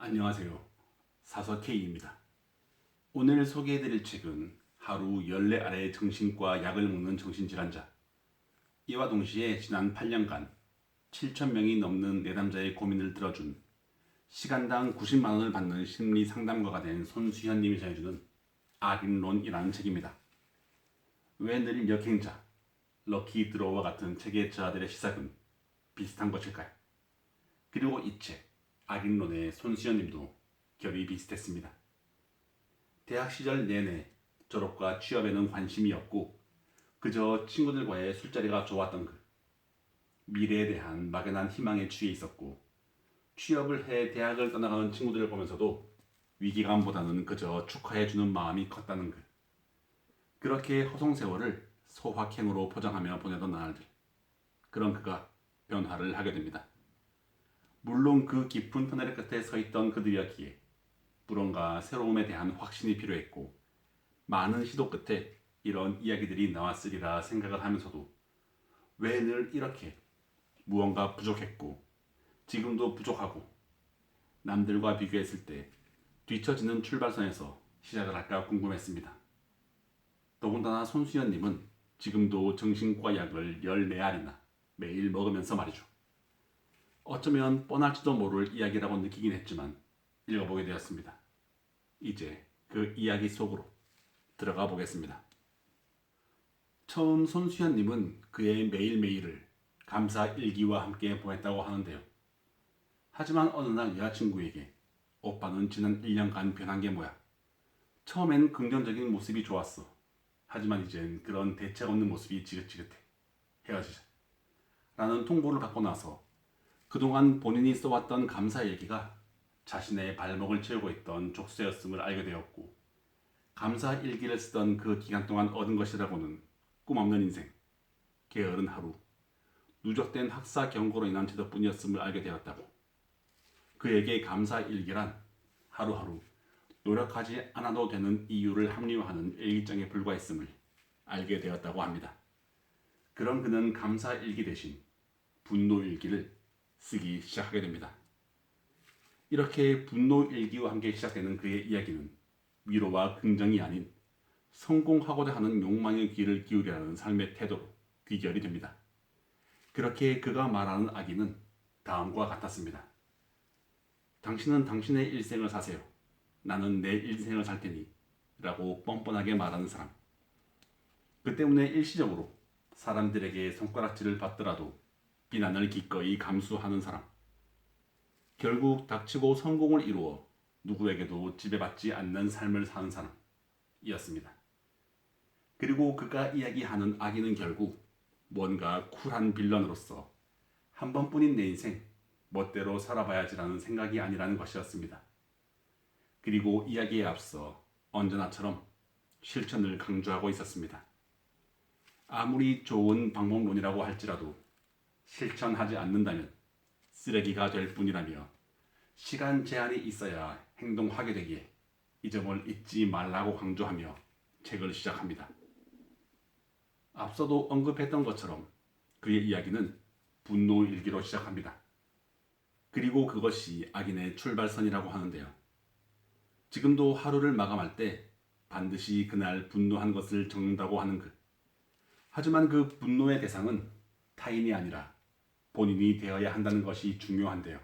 안녕하세요. 사서 K입니다. 오늘 소개해드릴 책은 하루 14알의 정신과 약을 먹는 정신질환자. 이와 동시에 지난 8년간 7,000명이 넘는 내담자의 고민을 들어준 시간당 90만원을 받는 심리 상담가가 된 손수현님이 전해주는 악인론이라는 책입니다. 왜 늘 역행자, 럭키 드로우와 같은 책의 저자들의 시작은 비슷한 것일까요? 그리고 이 책, 악인론의 손수현님도 결이 비슷했습니다. 대학 시절 내내 졸업과 취업에는 관심이 없고 그저 친구들과의 술자리가 좋았던 그 미래에 대한 막연한 희망에 취해 있었고 취업을 해 대학을 떠나가는 친구들을 보면서도 위기감보다는 그저 축하해주는 마음이 컸다는 그 그렇게 허송세월을 소확행으로 포장하며 보내던 나날들 그런 그가 변화를 하게 됩니다. 물론 그 깊은 터널 끝에 서 있던 그들이었기에 무언가 새로움에 대한 확신이 필요했고 많은 시도 끝에 이런 이야기들이 나왔으리라 생각을 하면서도 왜 늘 이렇게 무언가 부족했고 지금도 부족하고 남들과 비교했을 때 뒤처지는 출발선에서 시작을 할까 궁금했습니다. 더군다나 손수연님은 지금도 정신과 약을 14알이나 매일 먹으면서 말이죠. 어쩌면 뻔할지도 모를 이야기라고 느끼긴 했지만 읽어보게 되었습니다. 이제 그 이야기 속으로 들어가 보겠습니다. 처음 손수현님은 그의 매일매일을 감사 일기와 함께 보냈다고 하는데요. 하지만 어느 날 여자친구에게 오빠는 지난 1년간 변한 게 뭐야? 처음엔 긍정적인 모습이 좋았어. 하지만 이젠 그런 대책 없는 모습이 지긋지긋해. 헤어지자. 라는 통보를 받고 나서 그동안 본인이 써왔던 감사 일기가 자신의 발목을 채우고 있던 족쇄였음을 알게 되었고 감사 일기를 쓰던 그 기간 동안 얻은 것이라고는 꿈없는 인생, 게으른 하루, 누적된 학사 경고로 인한 제도뿐이었음을 알게 되었다고. 그에게 감사 일기란 하루하루 노력하지 않아도 되는 이유를 합리화하는 일기장에 불과했음을 알게 되었다고 합니다. 그런 그는 감사 일기 대신 분노 일기를 쓰기 시작하게 됩니다. 이렇게 분노 일기와 함께 시작되는 그의 이야기는 위로와 긍정이 아닌 성공하고자 하는 욕망의 귀를 기울이라는 삶의 태도로 귀결이 됩니다. 그렇게 그가 말하는 악인은 다음과 같았습니다. 당신은 당신의 일생을 사세요. 나는 내 일생을 살 테니 라고 뻔뻔하게 말하는 사람. 그 때문에 일시적으로 사람들에게 손가락질을 받더라도 비난을 기꺼이 감수하는 사람. 결국 닥치고 성공을 이루어 누구에게도 지배받지 않는 삶을 사는 사람이었습니다. 그리고 그가 이야기하는 악인은 결국 뭔가 쿨한 빌런으로서 한 번뿐인 내 인생 멋대로 살아봐야지라는 생각이 아니라는 것이었습니다. 그리고 이야기에 앞서 언제나처럼 실천을 강조하고 있었습니다. 아무리 좋은 방법론이라고 할지라도 실천하지 않는다면 쓰레기가 될 뿐이라며 시간 제한이 있어야 행동하게 되기에 이 점을 잊지 말라고 강조하며 책을 시작합니다. 앞서도 언급했던 것처럼 그의 이야기는 분노 일기로 시작합니다. 그리고 그것이 악인의 출발선이라고 하는데요. 지금도 하루를 마감할 때 반드시 그날 분노한 것을 적는다고 하는 그. 하지만 그 분노의 대상은 타인이 아니라 본인이 되어야 한다는 것이 중요한데요.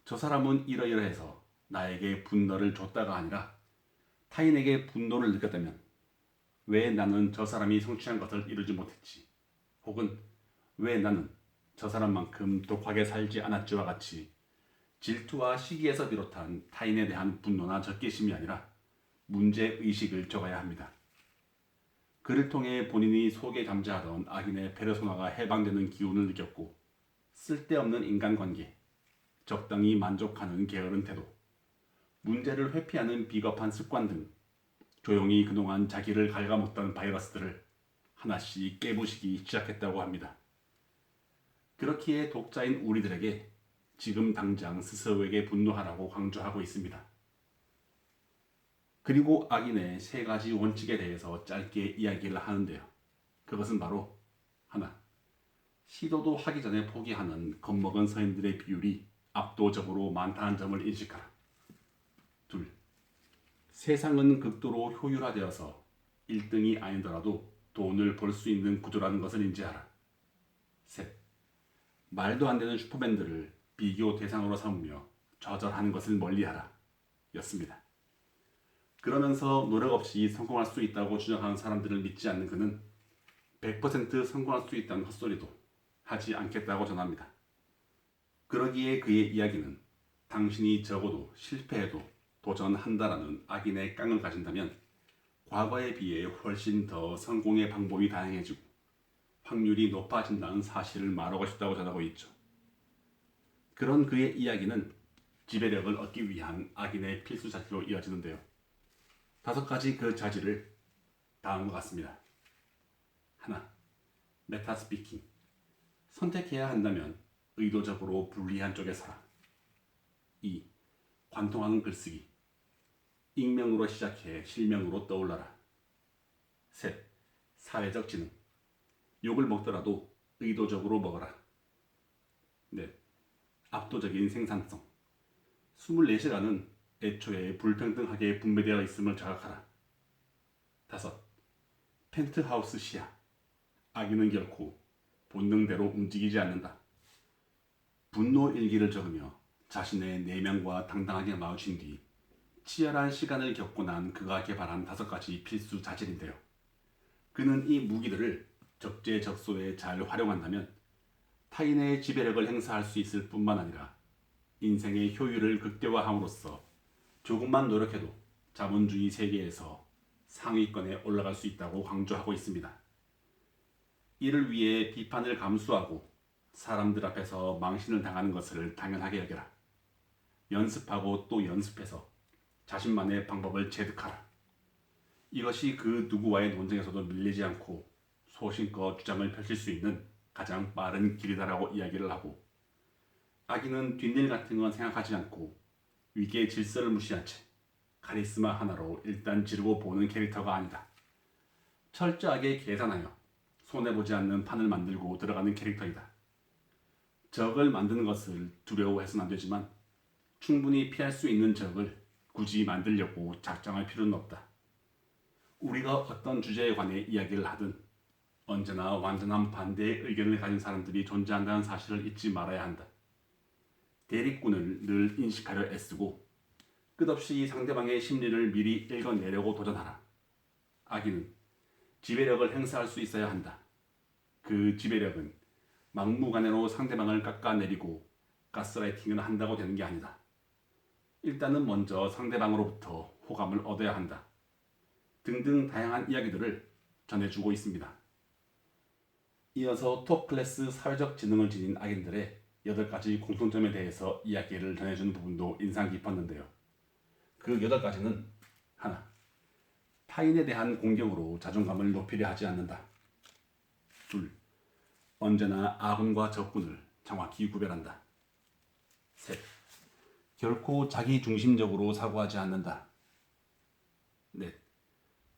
저 사람은 이러이러해서 나에게 분노를 줬다가 아니라 타인에게 분노를 느꼈다면 왜 나는 저 사람이 성취한 것을 이루지 못했지? 혹은 왜 나는 저 사람만큼 독하게 살지 않았지와 같이 질투와 시기에서 비롯한 타인에 대한 분노나 적개심이 아니라 문제의식을 적어야 합니다. 그를 통해 본인이 속에 잠재하던 악인의 페르소나가 해방되는 기운을 느꼈고 쓸데없는 인간관계, 적당히 만족하는 게으른 태도, 문제를 회피하는 비겁한 습관 등 조용히 그동안 자기를 갉아먹던 바이러스들을 하나씩 깨부시기 시작했다고 합니다. 그렇기에 독자인 우리들에게 지금 당장 스스로에게 분노하라고 강조하고 있습니다. 그리고 악인의 3가지 원칙에 대해서 짧게 이야기를 하는데요. 그것은 바로 하나, 시도도 하기 전에 포기하는 겁먹은 서인들의 비율이 압도적으로 많다는 점을 인식하라. 세상은 극도로 효율화되어서 1등이 아니더라도 돈을 벌 수 있는 구조라는 것을 인지하라. 셋. 말도 안 되는 슈퍼맨들을 비교 대상으로 삼으며 좌절하는 것을 멀리하라. 였습니다. 그러면서 노력 없이 성공할 수 있다고 주장하는 사람들을 믿지 않는 그는 100% 성공할 수 있다는 헛소리도 하지 않겠다고 전합니다. 그러기에 그의 이야기는 당신이 적어도 실패해도 도전한다라는 악인의 깡을 가진다면 과거에 비해 훨씬 더 성공의 방법이 다양해지고 확률이 높아진다는 사실을 말하고 싶다고 전하고 있죠. 그런 그의 이야기는 지배력을 얻기 위한 악인의 필수 자질로 이어지는데요. 5가지 그 자질을 다음과 같습니다. 하나, 메타 스피킹. 선택해야 한다면 의도적으로 불리한 쪽에 서라. 2. 관통하는 글쓰기. 익명으로 시작해 실명으로 떠올라라. 셋. 사회적 지능. 욕을 먹더라도 의도적으로 먹어라. 넷. 압도적인 생산성. 24시간은 애초에 불평등하게 분배되어 있음을 자각하라. 5. 펜트하우스 시야. 악인은 결코 본능대로 움직이지 않는다. 분노 일기를 적으며 자신의 내면과 당당하게 마주친 뒤 치열한 시간을 겪고 난 그가 개발한 5가지 필수 자질인데요. 그는 이 무기들을 적재적소에 잘 활용한다면 타인의 지배력을 행사할 수 있을 뿐만 아니라 인생의 효율을 극대화함으로써 조금만 노력해도 자본주의 세계에서 상위권에 올라갈 수 있다고 강조하고 있습니다. 이를 위해 비판을 감수하고 사람들 앞에서 망신을 당하는 것을 당연하게 여겨라. 연습하고 또 연습해서 자신만의 방법을 체득하라. 이것이 그 누구와의 논쟁에서도 밀리지 않고 소신껏 주장을 펼칠 수 있는 가장 빠른 길이다라고 이야기를 하고, 악인은 뒷일 같은 건 생각하지 않고 위계의 질서를 무시한 채 카리스마 하나로 일단 지르고 보는 캐릭터가 아니다. 철저하게 계산하여 손해보지 않는 판을 만들고 들어가는 캐릭터이다. 적을 만드는 것을 두려워해서는 안 되지만 충분히 피할 수 있는 적을 굳이 만들려고 작정할 필요는 없다. 우리가 어떤 주제에 관해 이야기를 하든 언제나 완전한 반대의 의견을 가진 사람들이 존재한다는 사실을 잊지 말아야 한다. 대립군을 늘 인식하려 애쓰고 끝없이 상대방의 심리를 미리 읽어내려고 도전하라. 악인은 지배력을 행사할 수 있어야 한다. 그 지배력은 막무가내로 상대방을 깎아내리고 가스라이팅을 한다고 되는 게 아니다. 일단은 먼저 상대방으로부터 호감을 얻어야 한다. 등등 다양한 이야기들을 전해주고 있습니다. 이어서 톱 클래스 사회적 지능을 지닌 악인들의 8가지 공통점에 대해서 이야기를 전해주는 부분도 인상 깊었는데요. 그 8가지는 하나, 타인에 대한 공경으로 자존감을 높이려 하지 않는다. 둘, 언제나 아군과 적군을 정확히 구별한다. 셋, 결코 자기 중심적으로 사고하지 않는다. 넷,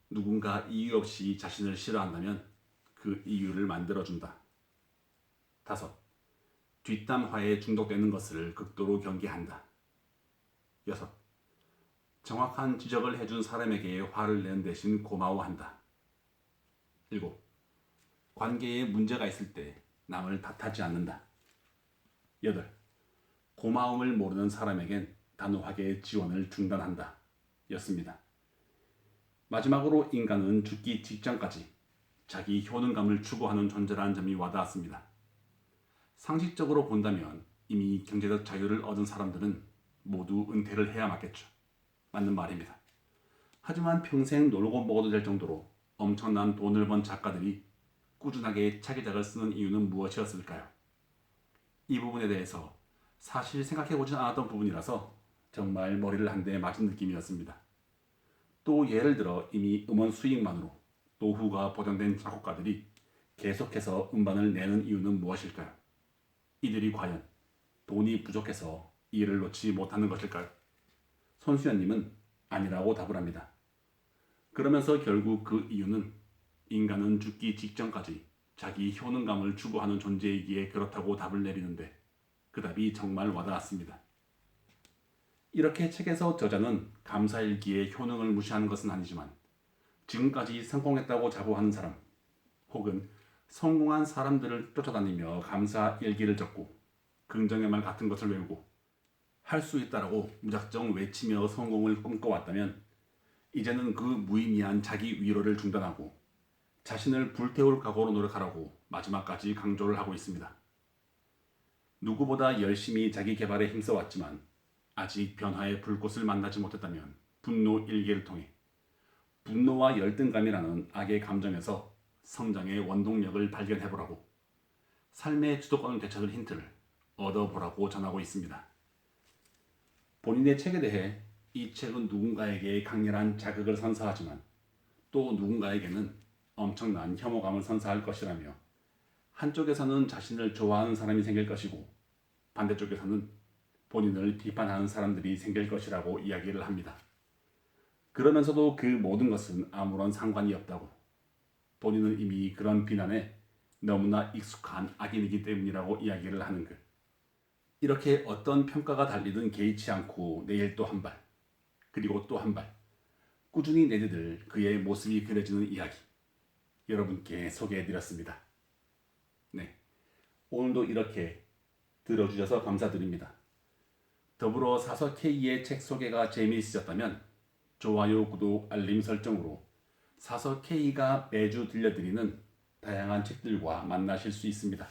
누군가 이유 없이 자신을 싫어한다면 그 이유를 만들어준다. 다섯, 뒷담화에 중독되는 것을 극도로 경계한다. 여섯, 정확한 지적을 해준 사람에게 화를 내는 대신 고마워한다. 일곱, 관계에 문제가 있을 때 남을 탓하지 않는다. 여덟, 고마움을 모르는 사람에겐 단호하게 지원을 중단한다. 였습니다. 마지막으로 인간은 죽기 직전까지 자기 효능감을 추구하는 존재라는 점이 와닿았습니다. 상식적으로 본다면 이미 경제적 자유를 얻은 사람들은 모두 은퇴를 해야 맞겠죠. 맞는 말입니다. 하지만 평생 놀고 먹어도 될 정도로 엄청난 돈을 번 작가들이 꾸준하게 차기작을 쓰는 이유는 무엇이었을까요? 이 부분에 대해서 사실 생각해보지 않았던 부분이라서 정말 머리를 한 대 맞은 느낌이었습니다. 또 예를 들어 이미 음원 수익만으로 노후가 보장된 작곡가들이 계속해서 음반을 내는 이유는 무엇일까요? 이들이 과연 돈이 부족해서 이를 놓지 못하는 것일까요? 손수연님은 아니라고 답을 합니다. 그러면서 결국 그 이유는 인간은 죽기 직전까지 자기 효능감을 추구하는 존재이기에 그렇다고 답을 내리는데 그 답이 정말 와닿았습니다. 이렇게 책에서 저자는 감사일기의 효능을 무시하는 것은 아니지만 지금까지 성공했다고 자부하는 사람 혹은 성공한 사람들을 쫓아다니며 감사일기를 적고 긍정의 말 같은 것을 외우고 할 수 있다라고 무작정 외치며 성공을 꿈꿔왔다면 이제는 그 무의미한 자기 위로를 중단하고 자신을 불태울 각오로 노력하라고 마지막까지 강조를 하고 있습니다. 누구보다 열심히 자기 개발에 힘써왔지만 아직 변화의 불꽃을 만나지 못했다면 분노 일기를 통해 분노와 열등감이라는 악의 감정에서 성장의 원동력을 발견해보라고 삶의 주도권을 되찾을 힌트를 얻어보라고 전하고 있습니다. 본인의 책에 대해 이 책은 누군가에게 강렬한 자극을 선사하지만 또 누군가에게는 엄청난 혐오감을 선사할 것이라며 한쪽에서는 자신을 좋아하는 사람이 생길 것이고 반대쪽에서는 본인을 비판하는 사람들이 생길 것이라고 이야기를 합니다. 그러면서도 그 모든 것은 아무런 상관이 없다고 본인은 이미 그런 비난에 너무나 익숙한 악인이기 때문이라고 이야기를 하는 글. 이렇게 어떤 평가가 달리든 개의치 않고 내일 또 한 발, 그리고 또 한 발, 꾸준히 내디딜 그의 모습이 그려지는 이야기 여러분께 소개해드렸습니다. 네, 오늘도 이렇게 들어주셔서 감사드립니다. 더불어 사서 K의 책 소개가 재미있으셨다면 좋아요, 구독, 알림 설정으로 사서 K가 매주 들려드리는 다양한 책들과 만나실 수 있습니다.